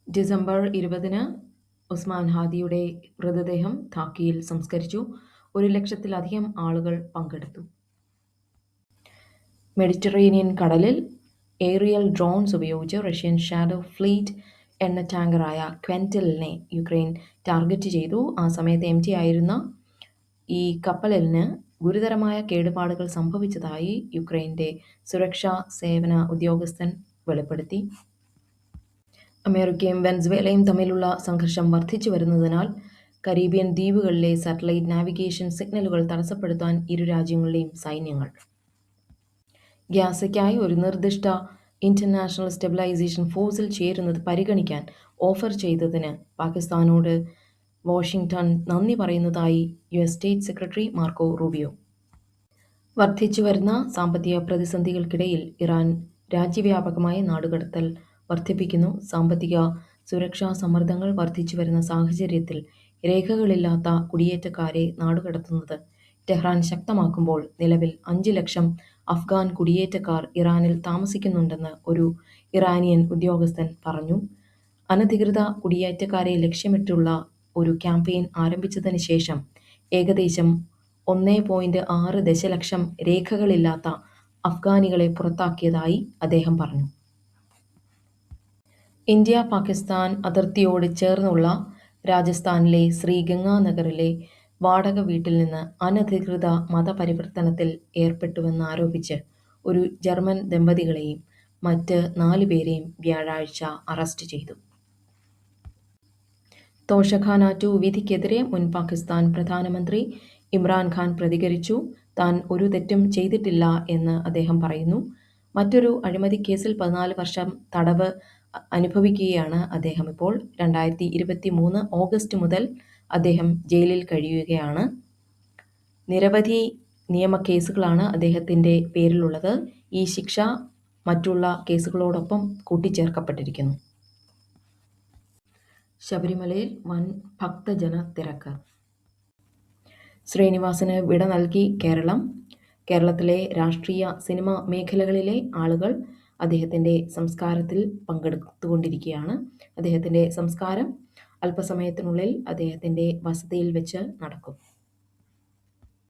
December 20-ന് Usman ഹാദിയുടെ മൃതദേഹം ധാക്കയിൽ സംസ്കരിച്ചു. 1,00,000-ലധികം ആളുകൾ പങ്കെടുത്തു. മെഡിറ്ററേനിയൻ കടലിൽ ഏറിയൽ ഡ്രോൺസ് ഉപയോഗിച്ച് റഷ്യൻ ഷാഡോ ഫ്ലീറ്റ് എണ്ണ ടാങ്കറായ ക്വെന്റലിനെ യുക്രൈൻ ടാർഗറ്റ് ചെയ്തു. ആ സമയത്ത് എംടി ആയിരുന്ന ഈ കപ്പലിന് ഗുരുതരമായ കേടുപാടുകൾ സംഭവിച്ചതായി യുക്രൈൻ്റെ സുരക്ഷാ സേവന ഉദ്യോഗസ്ഥൻ വെളിപ്പെടുത്തി. അമേരിക്കയും വെനസ്വേലയും തമ്മിലുള്ള സംഘർഷം വർദ്ധിച്ചു വരുന്നതിനാൽ കരീബിയൻ ദ്വീപുകളിലെ സാറ്റലൈറ്റ് നാവിഗേഷൻ സിഗ്നലുകൾ തടസ്സപ്പെടുത്താൻ ഇരു രാജ്യങ്ങളുടെയും സൈന്യങ്ങൾ ഗ്യാസയ്ക്കായി ഒരു നിർദ്ദിഷ്ട ഇന്റർനാഷണൽ സ്റ്റെബിലൈസേഷൻ ഫോഴ്സിൽ ചേരുന്നത് പരിഗണിക്കാൻ ഓഫർ ചെയ്തതിന് പാകിസ്ഥാനോട് വാഷിംഗ്ടൺ നന്ദി പറയുന്നതായി US state secretary Marco Rubio. വർദ്ധിച്ചുവരുന്ന സാമ്പത്തിക പ്രതിസന്ധികൾക്കിടയിൽ ഇറാൻ രാജ്യവ്യാപകമായ നാടുകടത്തൽ വർദ്ധിപ്പിക്കുന്നു. സാമ്പത്തിക സുരക്ഷാ സമ്മർദ്ദങ്ങൾ വർദ്ധിച്ചുവരുന്ന സാഹചര്യത്തിൽ രേഖകളില്ലാത്ത കുടിയേറ്റക്കാരെ നാടുകടത്തുന്നത് ടെഹ്റാൻ ശക്തമാക്കുമ്പോൾ നിലവിൽ 5 ലക്ഷം അഫ്ഗാൻ കുടിയേറ്റക്കാർ ഇറാനിൽ താമസിക്കുന്നുണ്ടെന്ന് ഒരു ഇറാനിയൻ ഉദ്യോഗസ്ഥൻ പറഞ്ഞു. അനധികൃത കുടിയേറ്റക്കാരെ ലക്ഷ്യമിട്ടുള്ള ഒരു ക്യാമ്പയിൻ ആരംഭിച്ചതിന് ശേഷം ഏകദേശം 1.6 ദശലക്ഷം രേഖകളില്ലാത്ത അഫ്ഗാനികളെ പുറത്താക്കിയതായി അദ്ദേഹം പറഞ്ഞു. ഇന്ത്യ പാകിസ്ഥാൻ അതിർത്തിയോട് ചേർന്നുള്ള രാജസ്ഥാനിലെ ശ്രീഗംഗാനഗറിലെ വാടക വീട്ടിൽ നിന്ന് അനധികൃത മതപരിവർത്തനത്തിൽ ഏർപ്പെട്ടുവെന്നാരോപിച്ച് ഒരു ജർമ്മൻ ദമ്പതികളെയും മറ്റ് 4 പേരെയും വ്യാഴാഴ്ച അറസ്റ്റ് ചെയ്തു. തോഷഖാന 2 വിധിക്കെതിരെ മുൻ പാകിസ്ഥാൻ പ്രധാനമന്ത്രി ഇമ്രാൻഖാൻ പ്രതികരിച്ചു. താൻ ഒരു തെറ്റും ചെയ്തിട്ടില്ല എന്ന് അദ്ദേഹം പറയുന്നു. മറ്റൊരു അഴിമതിക്കേസിൽ 14 വർഷം തടവ് അനുഭവിക്കുകയാണ് അദ്ദേഹം ഇപ്പോൾ. 2023 ഓഗസ്റ്റ് മുതൽ അദ്ദേഹം ജയിലിൽ കഴിയുകയാണ്. നിരവധി നിയമക്കേസുകളാണ് അദ്ദേഹത്തിൻ്റെ പേരിലുള്ളത്. ഈ ശിക്ഷ മറ്റുള്ള കേസുകളോടൊപ്പം കൂട്ടിച്ചേർക്കപ്പെട്ടിരിക്കുന്നു. ശബരിമലയിൽ വൻ ഭക്തജന തിരക്ക്. ശ്രീനിവാസന് വിട നൽകി കേരളം. കേരളത്തിലെ രാഷ്ട്രീയ സിനിമാ മേഖലകളിലെ ആളുകൾ അദ്ദേഹത്തിൻ്റെ സംസ്കാരത്തിൽ പങ്കെടുത്തുകൊണ്ടിരിക്കുകയാണ്. അദ്ദേഹത്തിൻ്റെ സംസ്കാരം അല്പസമയത്തിനുള്ളിൽ അദ്ദേഹത്തിൻ്റെ വസതിയിൽ വെച്ച് നടക്കും.